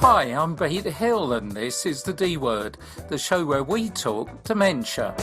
Hi, I'm Peter Hill and this is The D Word, the show where we talk dementia.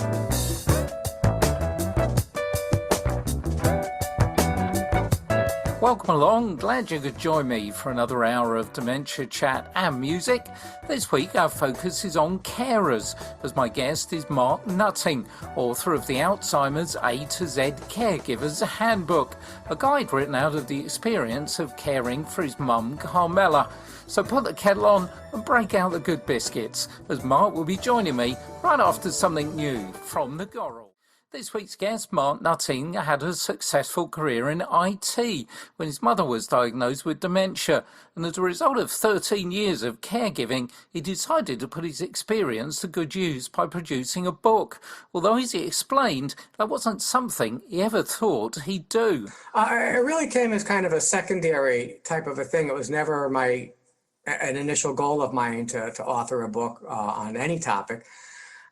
Welcome along, glad you could join me for another hour of dementia chat and music. This week our focus is on carers, as my guest is Mark Nutting, author of the Alzheimer's A to Z Caregivers Handbook, a guide written out of the experience of caring for his mum Carmela. So put the kettle on and break out the good biscuits, as Mark will be joining me right after something new from the Gorrel. This week's guest, Mark Nutting, had a successful career in IT when his mother was diagnosed with dementia, and as a result of 13 years of caregiving, he decided to put his experience to good use by producing a book, although, as he explained, that wasn't something he ever thought he'd do. It really came as kind of a secondary type of a thing. It was never an initial goal of mine to author a book on any topic.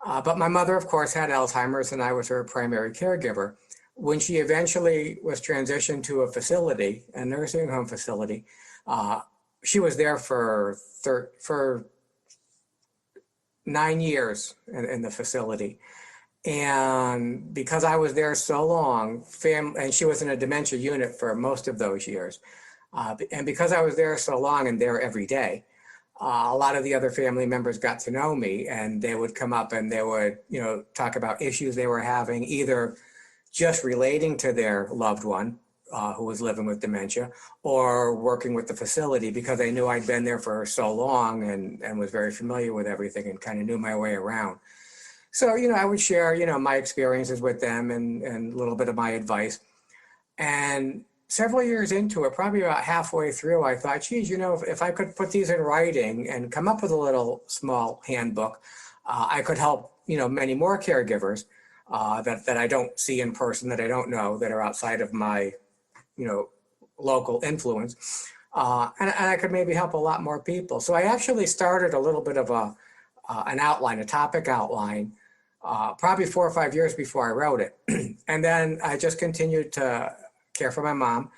But my mother, of course, had Alzheimer's, and I was her primary caregiver. When she eventually was transitioned to a facility, a nursing home facility, she was there for 9 years in the facility. And because I was there so long, and she was in a dementia unit for most of those years, and because I was there so long and there every day, a lot of the other family members got to know me, and they would come up and they would, talk about issues they were having, either just relating to their loved one who was living with dementia, or working with the facility, because they knew I'd been there for so long and was very familiar with everything and kind of knew my way around. So, I would share, my experiences with them and a little bit of my advice. And several years into it, probably about halfway through, I thought, geez, if I could put these in writing and come up with a little small handbook, I could help, many more caregivers that I don't see in person, that I don't know, that are outside of my, local influence. And I could maybe help a lot more people. So I actually started a little bit of an outline, a topic outline, probably 4 or 5 years before I wrote it. And then I just continued to care for my mom.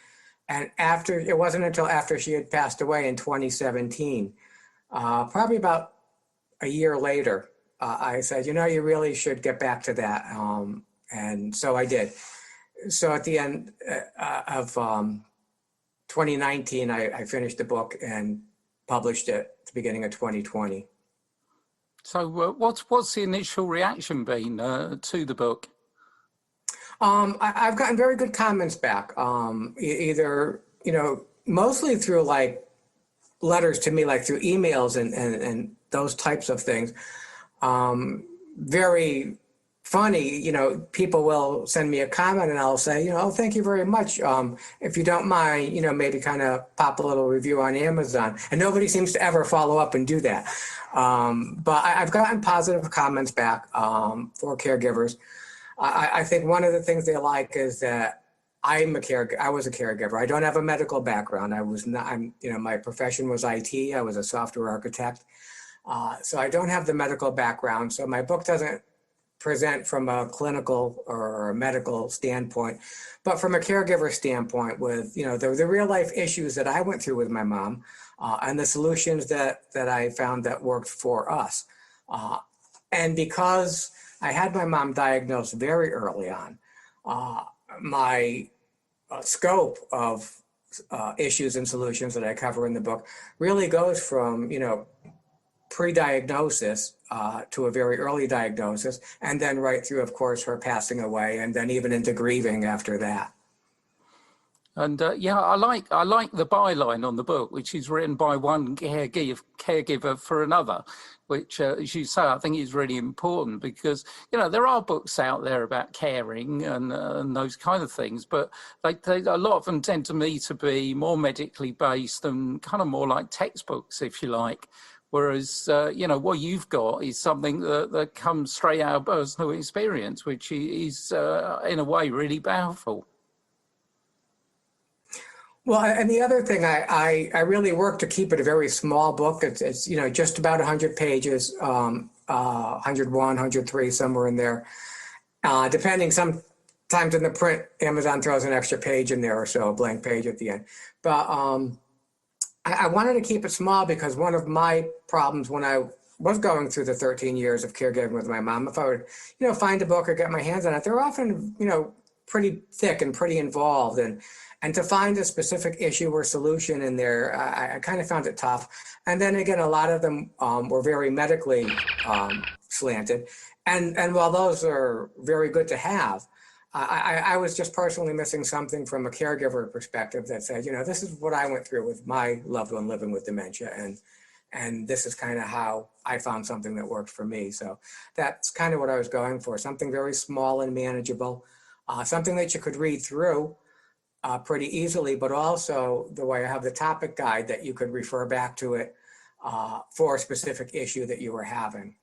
And it wasn't until after she had passed away in 2017, probably about a year later, I said, you really should get back to that. And so I did. So at the end of 2019, I finished the book and published it at the beginning of 2020. So what's the initial reaction been to the book? I've gotten very good comments back, either, mostly through like letters to me, like through emails and those types of things. Very funny, people will send me a comment and I'll say, oh, thank you very much. If you don't mind, maybe kind of pop a little review on Amazon. And nobody seems to ever follow up and do that. But I've gotten positive comments back for caregivers. I think one of the things they like is that I was a caregiver. I don't have a medical background. My profession was IT. I was a software architect. So I don't have the medical background. So my book doesn't present from a clinical or a medical standpoint, but from a caregiver standpoint with, the real life issues that I went through with my mom and the solutions that I found that worked for us. And because I had my mom diagnosed very early on, my scope of issues and solutions that I cover in the book really goes from, pre-diagnosis to a very early diagnosis, and then right through, of course, her passing away, and then even into grieving after that. And I like the byline on the book, which is written by one caregiver for another, which, as you say, I think is really important because, there are books out there about caring and those kind of things, but a lot of them tend to me to be more medically based and kind of more like textbooks, if you like. Whereas, what you've got is something that comes straight out of personal experience, which is, in a way, really powerful. Well, and the other thing, I really work to keep it a very small book. It's just about 100 pages, 101, 103, somewhere in there. Depending, sometimes in the print, Amazon throws an extra page in there or so, a blank page at the end. But I wanted to keep it small because one of my problems when I was going through the 13 years of caregiving with my mom, if I would, find a book or get my hands on it, they're often, pretty thick and pretty involved. And to find a specific issue or solution in there, I kind of found it tough. And then again, a lot of them were very medically slanted. And while those are very good to have, I was just personally missing something from a caregiver perspective that said, this is what I went through with my loved one living with dementia. And this is kind of how I found something that worked for me. So that's kind of what I was going for, something very small and manageable, something that you could read through pretty easily, but also the way I have the topic guide that you could refer back to it for a specific issue that you were having.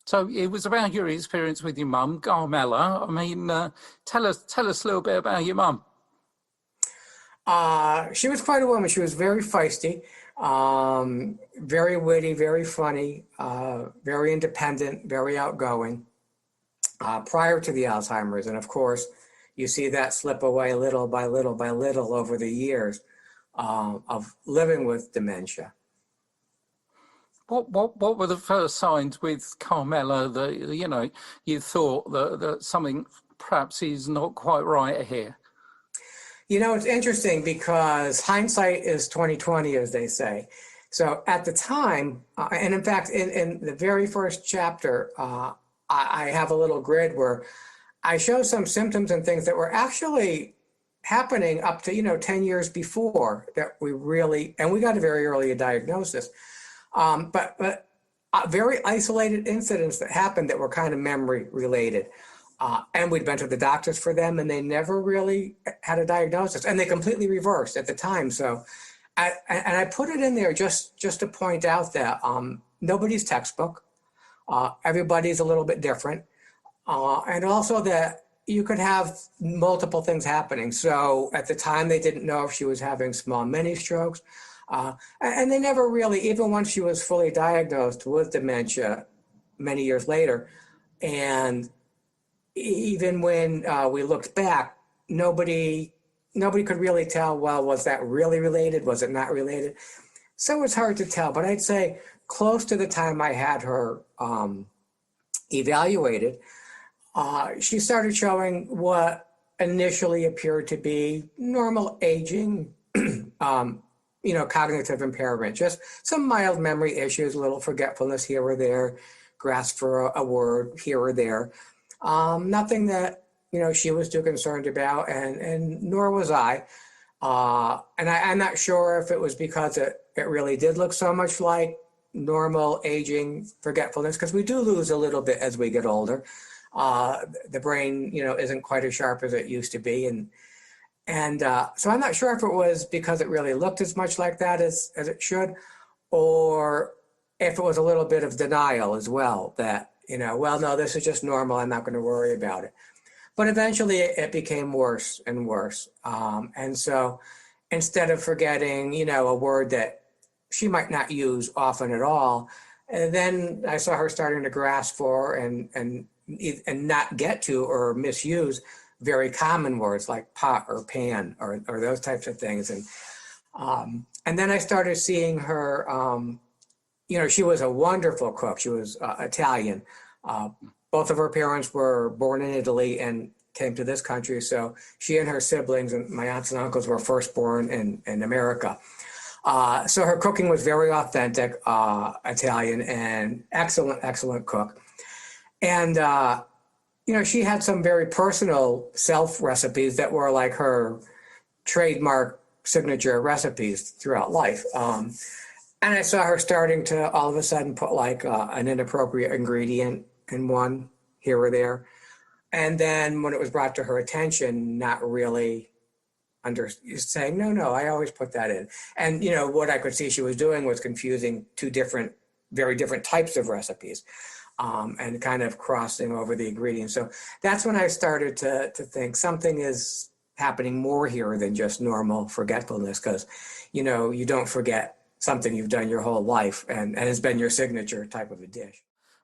So it was about your experience with your mum, Carmela. I mean, tell us a little bit about your mum. She was quite a woman. She was very feisty, very witty, very funny, very independent, very outgoing prior to the Alzheimer's. And of course, you see that slip away little by little by little over the years of living with dementia. What were the first signs with Carmela that, you thought that something perhaps is not quite right here? It's interesting because hindsight is 20/20, as they say. So at the time, and in fact, in the very first chapter, I have a little grid where I show some symptoms and things that were actually happening up to, 10 years before that and we got a very early diagnosis. But very isolated incidents that happened that were kind of memory related. And we'd been to the doctors for them and they never really had a diagnosis and they completely reversed at the time. So, and I put it in there just to point out that nobody's textbook. Everybody's a little bit different. And also that you could have multiple things happening. So at the time they didn't know if she was having small mini strokes. And they never really, even once she was fully diagnosed with dementia many years later, and even when we looked back, nobody could really tell, well, was that really related? Was it not related? So it's hard to tell, but I'd say close to the time I had her evaluated, she started showing what initially appeared to be normal aging, cognitive impairment, just some mild memory issues, a little forgetfulness here or there, grasp for a word here or there. Nothing that, she was too concerned about, and nor was I. And I'm not sure if it was because it really did look so much like normal aging forgetfulness, because we do lose a little bit as we get older. The brain, isn't quite as sharp as it used to be. And so I'm not sure if it was because it really looked as much like that as it should, or if it was a little bit of denial as well, that, well, no, this is just normal. I'm not going to worry about it. But eventually it became worse and worse. And so instead of forgetting, a word that she might not use often at all, and then I saw her starting to grasp for and not get to or misuse very common words like pot or pan or those types of things. And then I started seeing her, she was a wonderful cook. She was Italian. Both of her parents were born in Italy and came to this country. So she and her siblings and my aunts and uncles were first born in America. So her cooking was very authentic, Italian, and excellent cook. And, she had some very personal self recipes that were like her trademark signature recipes throughout life. And I saw her starting to all of a sudden put like an inappropriate ingredient in one here or there. And then when it was brought to her attention, not really saying, no, I always put that in. And, what I could see she was doing was confusing two very different types of recipes. And kind of crossing over the ingredients. So that's when I started to think something is happening more here than just normal forgetfulness, because, you don't forget something you've done your whole life and has been your signature type of a dish.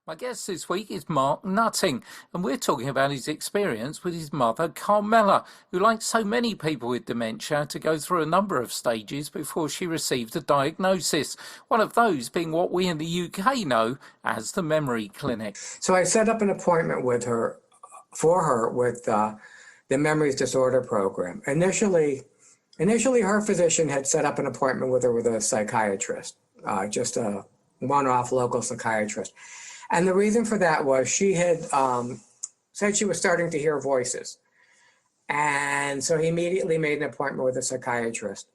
My guest this week is Mark Nutting, and we're talking about his experience with his mother, Carmela, who, like so many people with dementia, had to go through a number of stages before she received a diagnosis, one of those being what we in the UK know as the memory clinic. So I set up an appointment with her, with the Memories Disorder Program. Initially, her physician had set up an appointment with her with a psychiatrist, just a one-off local psychiatrist. And the reason for that was she had said she was starting to hear voices. And so he immediately made an appointment with a psychiatrist.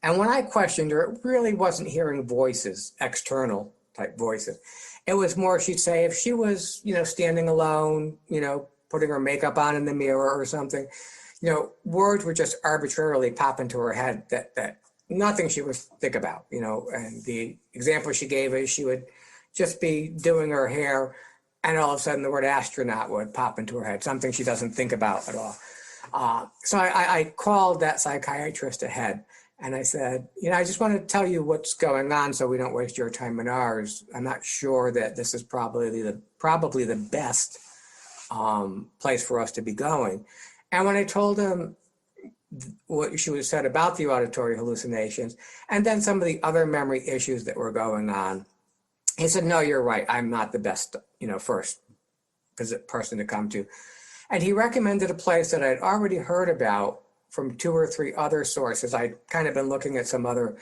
And when I questioned her, it really wasn't hearing voices, external type voices. It was more, she'd say, if she was, standing alone, putting her makeup on in the mirror or something, words would just arbitrarily pop into her head that nothing she would think about, and the example she gave is she would just be doing her hair and all of a sudden the word astronaut would pop into her head, something she doesn't think about at all. So I called that psychiatrist ahead and I said, I just want to tell you what's going on so we don't waste your time and ours. I'm not sure that this is probably the best place for us to be going. And when I told him what she was said about the auditory hallucinations and then some of the other memory issues that were going on, he said, no, you're right. I'm not the best, first person to come to. And he recommended a place that I'd already heard about from 2 or 3 other sources. I'd kind of been looking at some other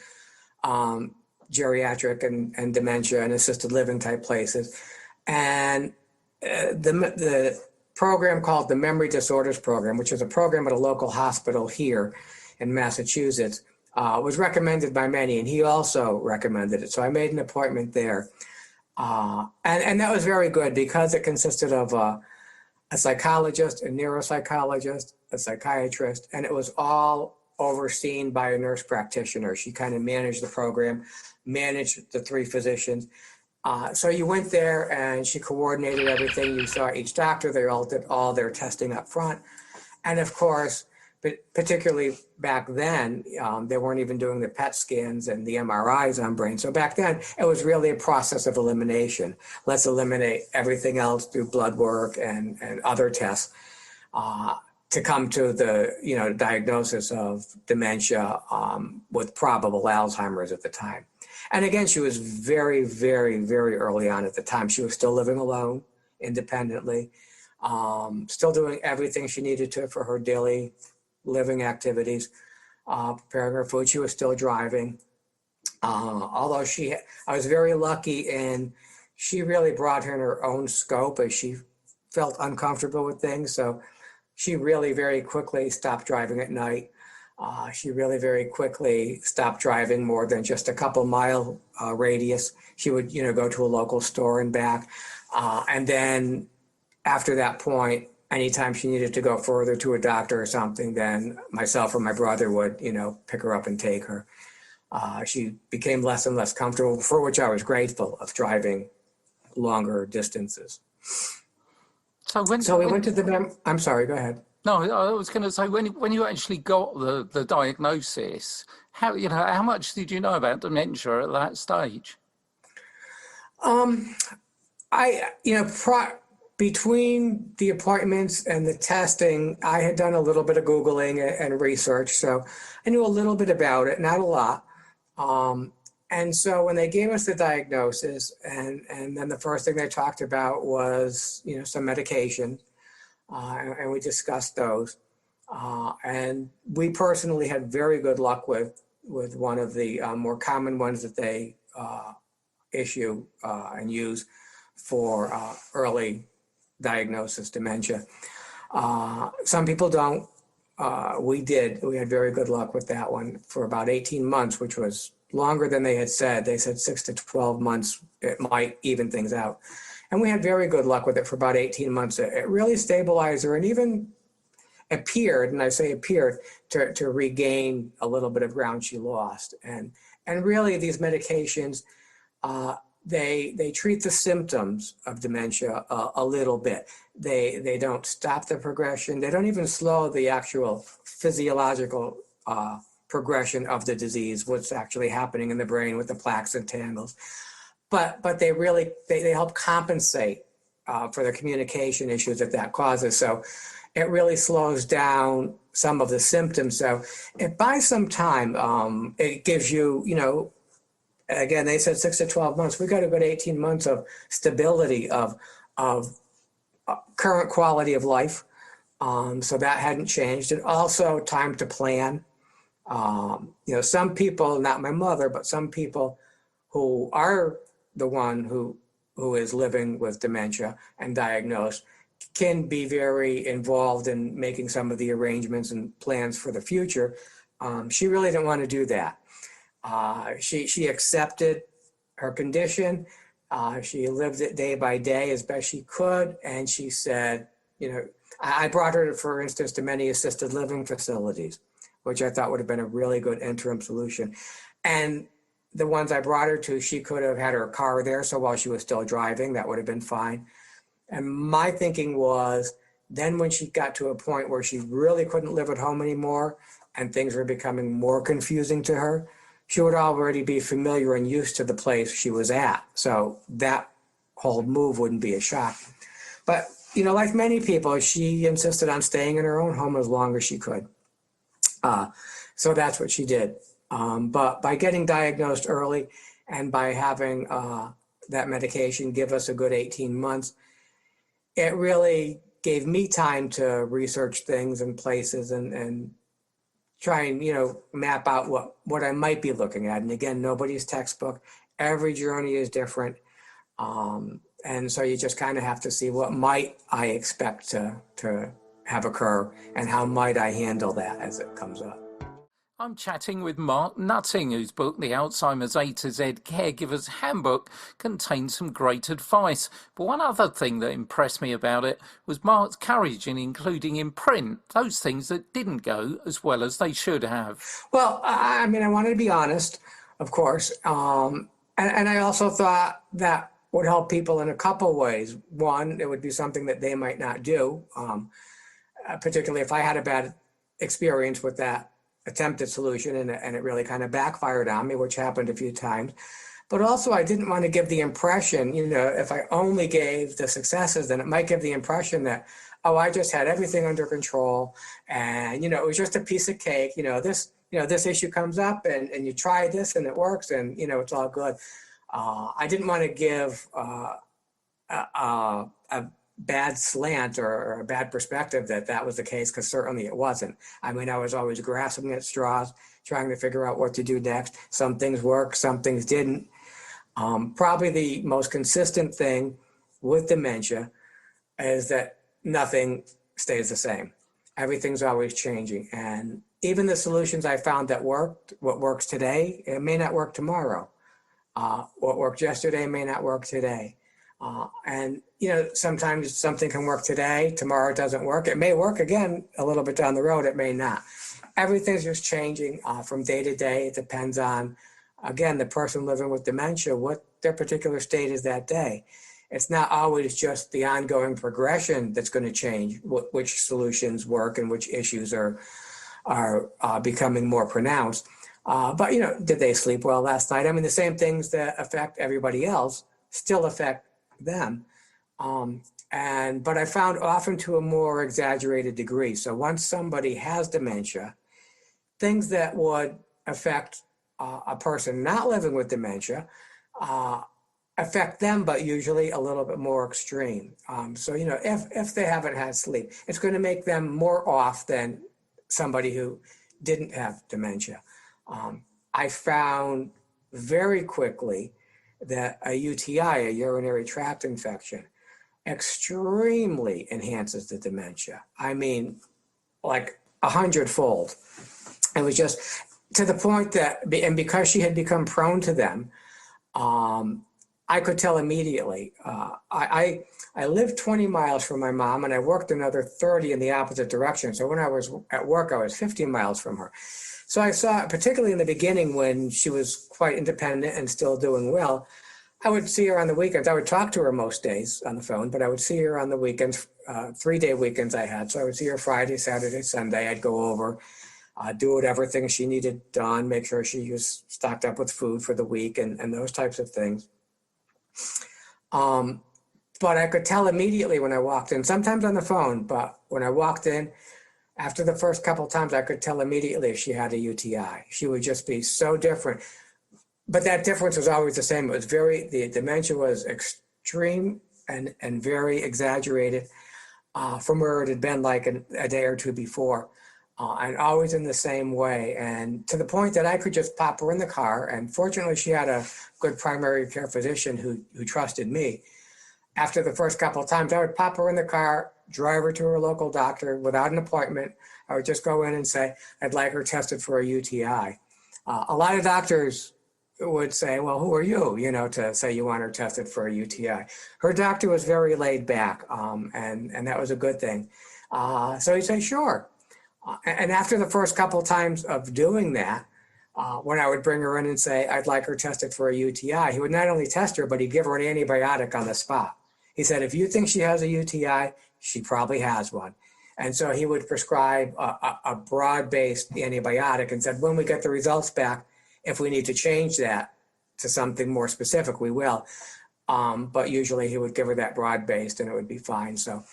geriatric and dementia and assisted living type places. And the program called the Memory Disorders Program, which is a program at a local hospital here in Massachusetts, was recommended by many, and he also recommended it. So I made an appointment there. And that was very good because it consisted of a psychologist, a neuropsychologist, a psychiatrist, and it was all overseen by a nurse practitioner. She kind of managed the program, managed the 3 physicians. So you went there and she coordinated everything. You saw each doctor, they all did all their testing up front. And of course, particularly back then, they weren't even doing the PET scans and the MRIs on brain. So back then, it was really a process of elimination. Let's eliminate everything else through blood work and other tests to come to the diagnosis of dementia with probable Alzheimer's at the time. And again, she was very, very, very early on at the time. She was still living alone, independently, still doing everything she needed to for her daily living activities, preparing her food. She was still driving. Although I was very lucky and she really brought her in her own scope as she felt uncomfortable with things. So she really very quickly stopped driving at night. She really very quickly stopped driving more than just a couple mile radius. She would, go to a local store and back. And then after that point, anytime she needed to go further to a doctor or something, then myself or my brother would, pick her up and take her. She became less and less comfortable, for which I was grateful, of driving longer distances. So we went to the, I'm sorry, go ahead. No, I was going to say, when you actually got the diagnosis, how much did you know about dementia at that stage? Between the appointments and the testing, I had done a little bit of Googling and research, so I knew a little bit about it, not a lot. And so when they gave us the diagnosis, and then the first thing they talked about was, some medication, and we discussed those. And we personally had very good luck with one of the more common ones that they issue and use for early diagnosis dementia. Some people don't. We did. We had very good luck with that one for about 18 months, which was longer than they had said. They said 6 to 12 months, it might even things out. And we had very good luck with it for about 18 months. It really stabilized her and even appeared, and I say appeared, to regain a little bit of ground she lost. And really these medications, they treat the symptoms of dementia a little bit. They don't stop the progression. They don't even slow the actual physiological progression of the disease, what's actually happening in the brain with the plaques and tangles. but they help compensate for the communication issues that causes. So it really slows down some of the symptoms. So it buys some time. It gives you, again, they said 6 to 12 months. We got a good 18 months of stability of current quality of life. So that hadn't changed. And also time to plan. Some people, not my mother, but some people who are the one who is living with dementia and diagnosed can be very involved in making some of the arrangements and plans for the future. She really didn't want to do that. She accepted her condition. She lived it day by day as best she could. And she said, I brought her, for instance, to many assisted living facilities, which I thought would have been a really good interim solution. And the ones I brought her to, she could have had her car there. So while she was still driving, that would have been fine. And my thinking was, then when she got to a point where she really couldn't live at home anymore and things were becoming more confusing to her, she would already be familiar and used to the place she was at. So that whole move wouldn't be a shock. But, like many people, she insisted on staying in her own home as long as she could. So that's what she did. But by getting diagnosed early and by having that medication give us a good 18 months, it really gave me time to research things and places and try and, map out what I might be looking at. And again, nobody's textbook. Every journey is different. And so you just kind of have to see what might I expect to have occur and how might I handle that as it comes up. I'm chatting with Mark Nutting, whose book, The Alzheimer's A to Z Caregivers Handbook, contains some great advice. But one other thing that impressed me about it was Mark's courage in including in print those things that didn't go as well as they should have. Well, I wanted to be honest, of course. And I also thought that would help people in a couple ways. One, it would be something that they might not do, particularly if I had a bad experience with that attempted solution and it really kind of backfired on me, which happened a few times. But also I didn't want to give the impression, if I only gave the successes, then it might give the impression that, oh, I just had everything under control and, it was just a piece of cake, this issue comes up and you try this and it works and, it's all good. I didn't want to give a bad slant or a bad perspective that was the case, because certainly it wasn't. I was always grasping at straws, trying to figure out what to do next. Some things worked, some things didn't. Probably the most consistent thing with dementia is that nothing stays the same. Everything's always changing. And even the solutions I found that worked, what works today, it may not work tomorrow. What worked yesterday may not work today. And sometimes something can work today, tomorrow it doesn't work. It may work again a little bit down the road, it may not. Everything's just changing from day to day. It depends on, again, the person living with dementia, what their particular state is that day. It's not always just the ongoing progression that's going to change which solutions work and which issues are becoming more pronounced. But did they sleep well last night? The same things that affect everybody else still affect them. But I found often to a more exaggerated degree. So once somebody has dementia, things that would affect a person not living with dementia affect them, but usually a little bit more extreme. So if they haven't had sleep, it's going to make them more off than somebody who didn't have dementia. I found very quickly that a UTI, a urinary tract infection, extremely enhances the dementia. Like 100-fold. It was just to the point that, and because she had become prone to them, I could tell immediately. I lived 20 miles from my mom and I worked another 30 in the opposite direction. So when I was at work, I was 50 miles from her. So I saw, particularly in the beginning when she was quite independent and still doing well, I would see her on the weekends. I would talk to her most days on the phone, but I would see her on the weekends, 3-day weekends I had. So I would see her Friday, Saturday, Sunday. I'd go over, do whatever things she needed done, make sure she was stocked up with food for the week and those types of things. But I could tell immediately when I walked in, sometimes on the phone, but when I walked in, after the first couple of times, I could tell immediately if she had a UTI. She would just be so different. But that difference was always the same. The dementia was extreme and very exaggerated from where it had been like a day or two before. And always in the same way. And to the point that I could just pop her in the car. And fortunately, she had a good primary care physician who trusted me. After the first couple of times, I would pop her in the car, drive her to her local doctor without an appointment. I would just go in and say, I'd like her tested for a UTI. A lot of doctors would say, well, who are you, to say you want her tested for a UTI. Her doctor was very laid back, and that was a good thing. So he'd say, sure. And after the first couple of times of doing that, when I would bring her in and say, I'd like her tested for a UTI, he would not only test her, but he'd give her an antibiotic on the spot. He said, if you think she has a UTI, she probably has one. And so he would prescribe a broad-based antibiotic and said, when we get the results back, if we need to change that to something more specific, we will. But usually he would give her that broad-based and it would be fine. So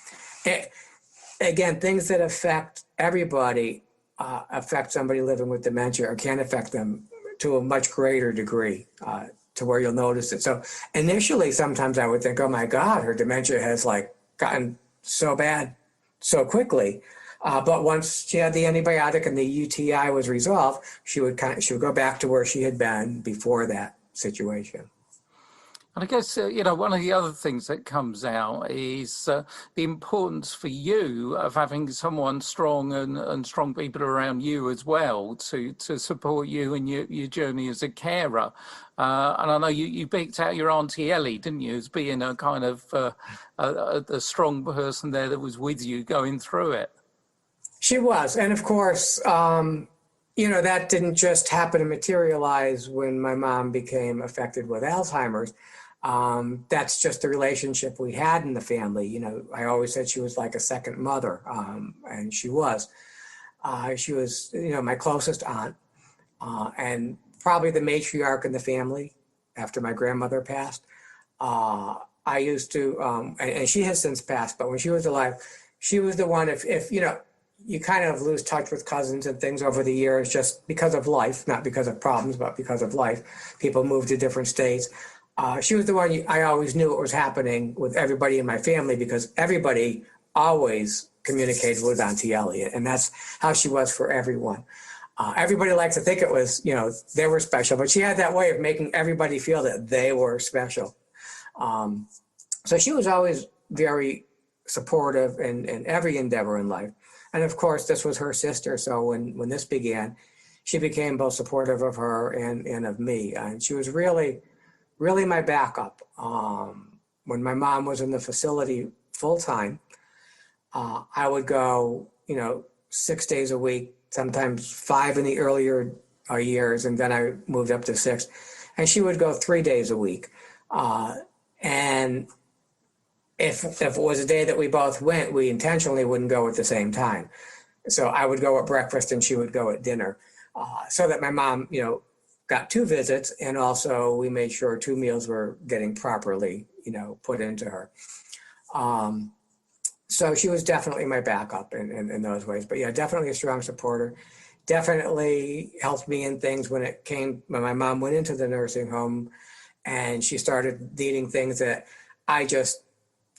again, things that affect everybody affect somebody living with dementia or can affect them to a much greater degree to where you'll notice it. So initially, sometimes I would think, oh my God, her dementia has gotten so bad so quickly. But once she had the antibiotic and the UTI was resolved, she would go back to where she had been before that situation. And I guess, one of the other things that comes out is the importance for you of having someone strong and strong people around you as well to support you in your journey as a carer. And I know you picked out your Auntie Ellie, didn't you, as being a kind of a strong person there that was with you going through it. She was. And of course, that didn't just happen to materialize when my mom became affected with Alzheimer's. That's just the relationship we had in the family. I always said she was like a second mother, and she was. She was, my closest aunt, and probably the matriarch in the family after my grandmother passed. I used to, and she has since passed, but when she was alive, she was the one, if you kind of lose touch with cousins and things over the years just because of life, not because of problems, but because of life. People move to different states. She was the one I always knew what was happening with everybody in my family because everybody always communicated with Auntie Ellie, and that's how she was for everyone. Everybody liked to think it was, they were special, but she had that way of making everybody feel that they were special. So she was always very supportive in every endeavor in life. And of course, this was her sister. So when this began, she became both supportive of her and of me. And she was really my backup. When my mom was in the facility full time, I would go, 6 days a week, sometimes 5 in the earlier years, and then I moved up to 6. And she would go 3 days a week. And if it was a day that we both went, we intentionally wouldn't go at the same time. So I would go at breakfast and she would go at dinner, so that my mom, got 2 visits, and also we made sure 2 meals were getting properly, put into her. So she was definitely my backup in those ways. But yeah, definitely a strong supporter. Definitely helped me in things when my mom went into the nursing home and she started needing things that I just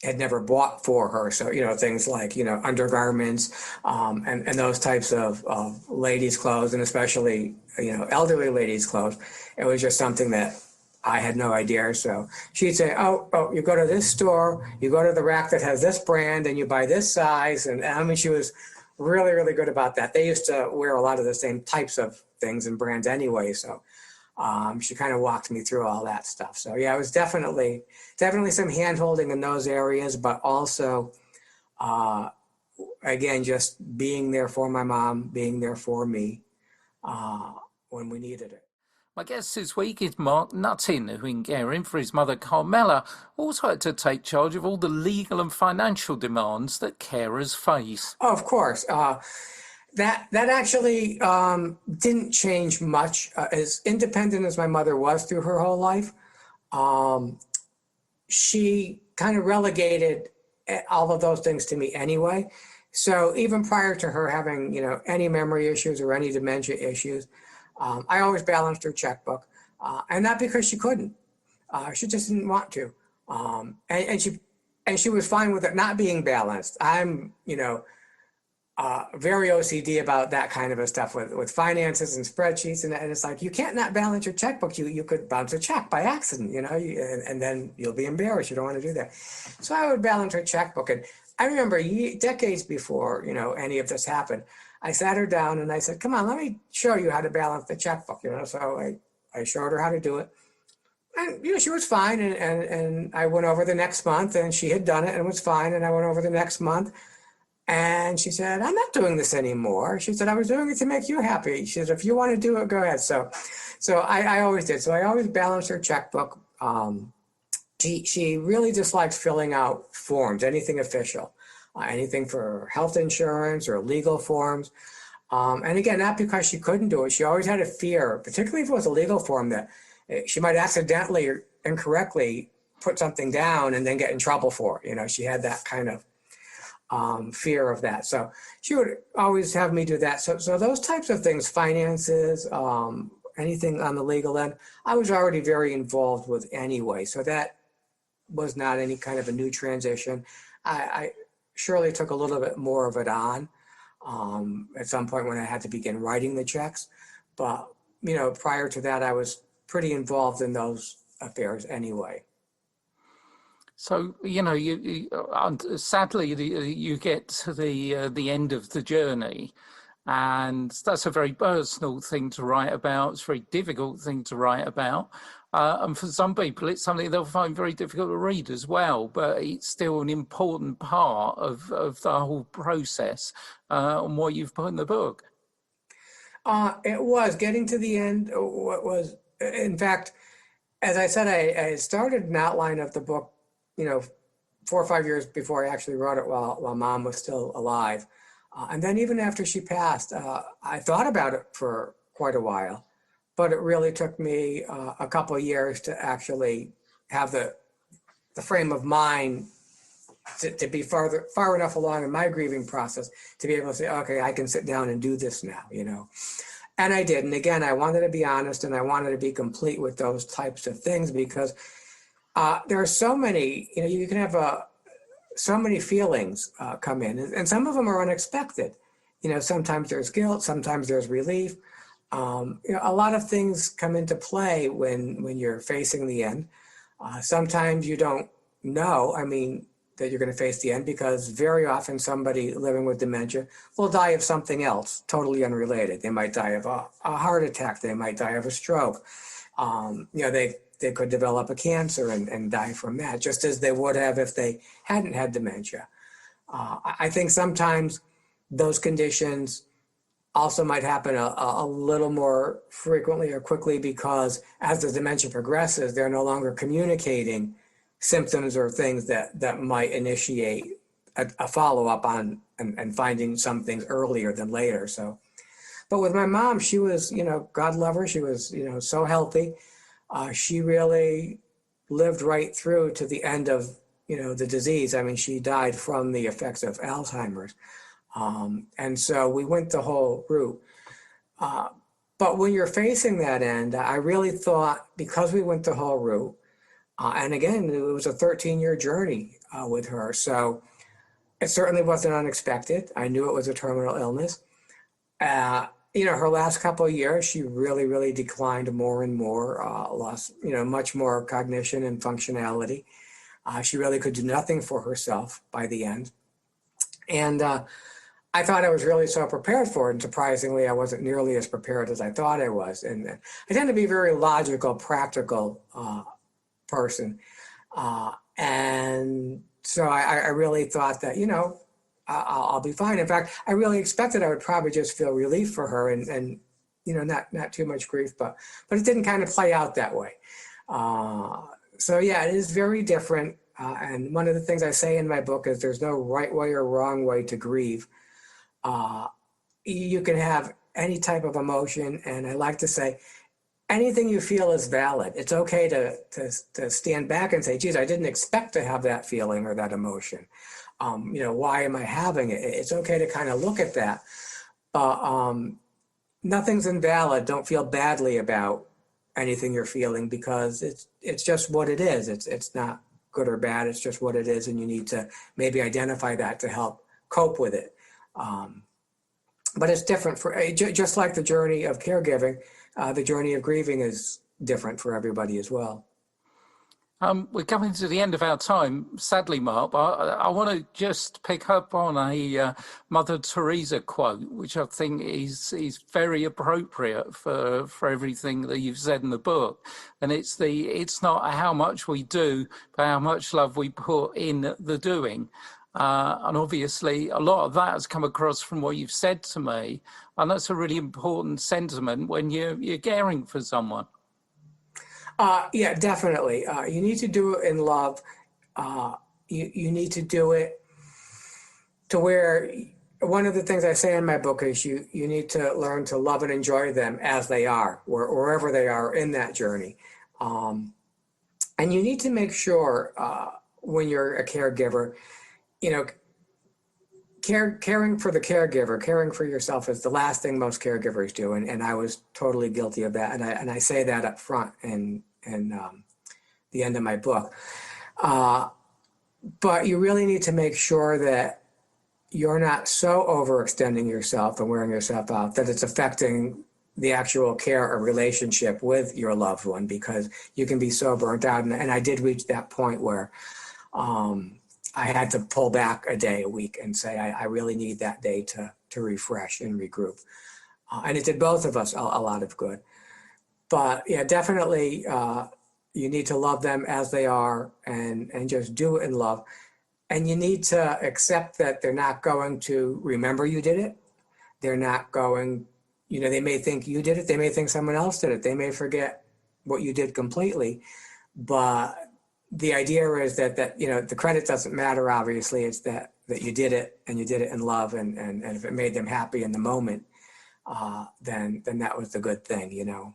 had never bought for her. So, things like, undergarments and those types of ladies' clothes, and especially, elderly ladies' clothes. It was just something that I had no idea. So she'd say, oh, you go to this store, you go to the rack that has this brand and you buy this size. And I mean, she was really, really good about that. They used to wear a lot of the same types of things and brands anyway. So she kind of walked me through all that stuff. So yeah, it was definitely some hand holding in those areas, but also, again, just being there for my mom, being there for me when we needed it. My guest this week is Mark Nutting, who in caring for his mother Carmela also had to take charge of all the legal and financial demands that carers face. Oh, of course. That actually didn't change much. As independent as my mother was through her whole life, she kind of relegated all of those things to me anyway. So even prior to her having, any memory issues or any dementia issues, I always balanced her checkbook, and not because she couldn't. She just didn't want to, and she was fine with it not being balanced. I'm, very OCD about that kind of a stuff with finances and spreadsheets, and it's like you can't not balance your checkbook. You could bounce a check by accident, and then you'll be embarrassed. You don't want to do that. So I would balance her checkbook, and I remember decades before any of this happened, I sat her down and I said, "Come on, let me show you how to balance the checkbook." So I showed her how to do it, and she was fine, and I went over the next month, and she had done it and was fine, and I went over the next month. And she said, "I'm not doing this anymore." She said, "I was doing it to make you happy." She said, "If you want to do it, go ahead." So I always did. So I always balanced her checkbook. She really disliked filling out forms, anything official, anything for health insurance or legal forms. And again, not because she couldn't do it. She always had a fear, particularly if it was a legal form, that she might accidentally or incorrectly put something down and then get in trouble for it. She had that kind of fear of that. So she would always have me do that. So those types of things, finances, anything on the legal end, I was already very involved with anyway. So that was not any kind of a new transition. I surely took a little bit more of it on at some point when I had to begin writing the checks. But, prior to that, I was pretty involved in those affairs anyway. So, sadly, you get to the end of the journey, and that's a very personal thing to write about. It's a very difficult thing to write about. And for some people, it's something they'll find very difficult to read as well, but it's still an important part of the whole process and what you've put in the book. It was getting to the end. What was, in fact, as I said, I started an outline of the book 4 or 5 years before I actually wrote it while Mom was still alive. And then even after she passed, I thought about it for quite a while, but it really took me a couple of years to actually have the frame of mind to be far enough along in my grieving process to be able to say, okay, I can sit down and do this now, And I did. And again, I wanted to be honest, and I wanted to be complete with those types of things, because there are so many, you can have so many feelings come in, and some of them are unexpected. Sometimes there's guilt, sometimes there's relief. A lot of things come into play when you're facing the end. Sometimes you don't know, that you're going to face the end, because very often somebody living with dementia will die of something else, totally unrelated. They might die of a heart attack. They might die of a stroke. They could develop a cancer and die from that, just as they would have if they hadn't had dementia. I think sometimes those conditions also might happen a little more frequently or quickly, because as the dementia progresses, they're no longer communicating symptoms or things that might initiate a follow-up on and finding some things earlier than later. So, but with my mom, she was, God love her, she was, so healthy. She really lived right through to the end of, the disease. She died from the effects of Alzheimer's. And so we went the whole route. But when you're facing that end, I really thought, because we went the whole route, and again, it was a 13-year journey with her. So it certainly wasn't unexpected. I knew it was a terminal illness. Her last couple of years, she really, really declined more and more, lost, much more cognition and functionality. She really could do nothing for herself by the end. And I thought I was really so prepared for it, and surprisingly, I wasn't nearly as prepared as I thought I was. And I tend to be a very logical, practical person. And so I really thought that, I'll be fine. In fact, I really expected I would probably just feel relief for her and not too much grief, but it didn't kind of play out that way. So yeah, it is very different. And one of the things I say in my book is there's no right way or wrong way to grieve. You can have any type of emotion, and I like to say anything you feel is valid. It's okay to stand back and say, geez, I didn't expect to have that feeling or that emotion. Why am I having it? It's okay to kind of look at that. Nothing's invalid. Don't feel badly about anything you're feeling, because it's just what it is. It's not good or bad. It's just what it is, and you need to maybe identify that to help cope with it. But it's different for, just like the journey of caregiving, the journey of grieving is different for everybody as well. We're coming to the end of our time, sadly, Mark, but I want to just pick up on a Mother Teresa quote, which I think is very appropriate for everything that you've said in the book. And it's not how much we do, but how much love we put in the doing. And obviously, a lot of that has come across from what you've said to me. And that's a really important sentiment when you're caring for someone. Yeah, definitely. You need to do it in love. You need to do it to where, one of the things I say in my book is you need to learn to love and enjoy them as they are, wherever they are in that journey. And you need to make sure when you're a caregiver, caring for the caregiver, caring for yourself is the last thing most caregivers do. And I was totally guilty of that. And I say that up front in the end of my book. But you really need to make sure that you're not so overextending yourself and wearing yourself out that it's affecting the actual care or relationship with your loved one, because you can be so burnt out. And I did reach that point where I had to pull back a day a week and say, I really need that day to refresh and regroup. And it did both of us a lot of good. But yeah, definitely you need to love them as they are and just do it in love. And you need to accept that they're not going to remember you did it. They're not going, they may think you did it. They may think someone else did it. They may forget what you did completely. But the idea is that the credit doesn't matter, obviously. It's that you did it, and you did it in love, and if it made them happy in the moment, then that was the good thing,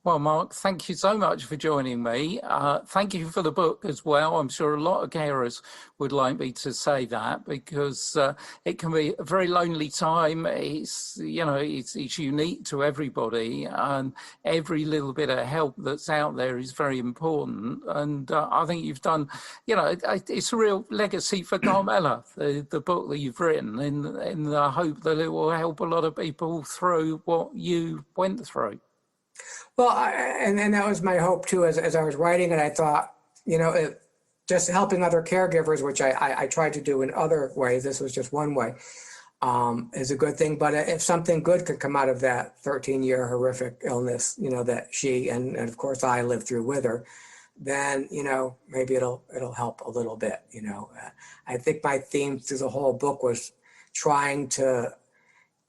Well, Mark, thank you so much for joining me. Thank you for the book as well. I'm sure a lot of carers would like me to say that, because it can be a very lonely time. It's unique to everybody, and every little bit of help that's out there is very important. And I think you've done, it's a real legacy for Carmela, the book that you've written, in the hope that it will help a lot of people through what you went through. Well, and that was my hope too, as I was writing it. I thought, just helping other caregivers, which I tried to do in other ways. This was just one way, is a good thing. But if something good could come out of that 13-year horrific illness, that she and of course I lived through with her, then maybe it'll help a little bit. I think my theme through the whole book was trying to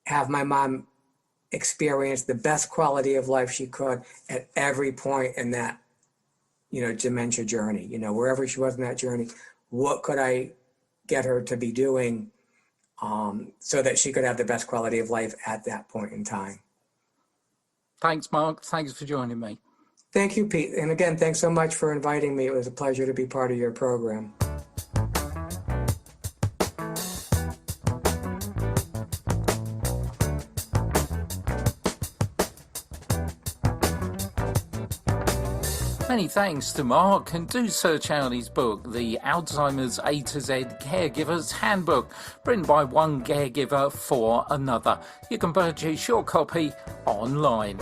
have my mom experience the best quality of life she could at every point in that, dementia journey. Wherever she was in that journey, what could I get her to be doing so that she could have the best quality of life at that point in time. Thanks, Mark. Thanks for joining me. Thank you, Pete. And again, thanks so much for inviting me. It was a pleasure to be part of your program. Many thanks to Mark, and do search out his book, The Alzheimer's A to Z Caregivers Handbook, written by one caregiver for another. You can purchase your copy online.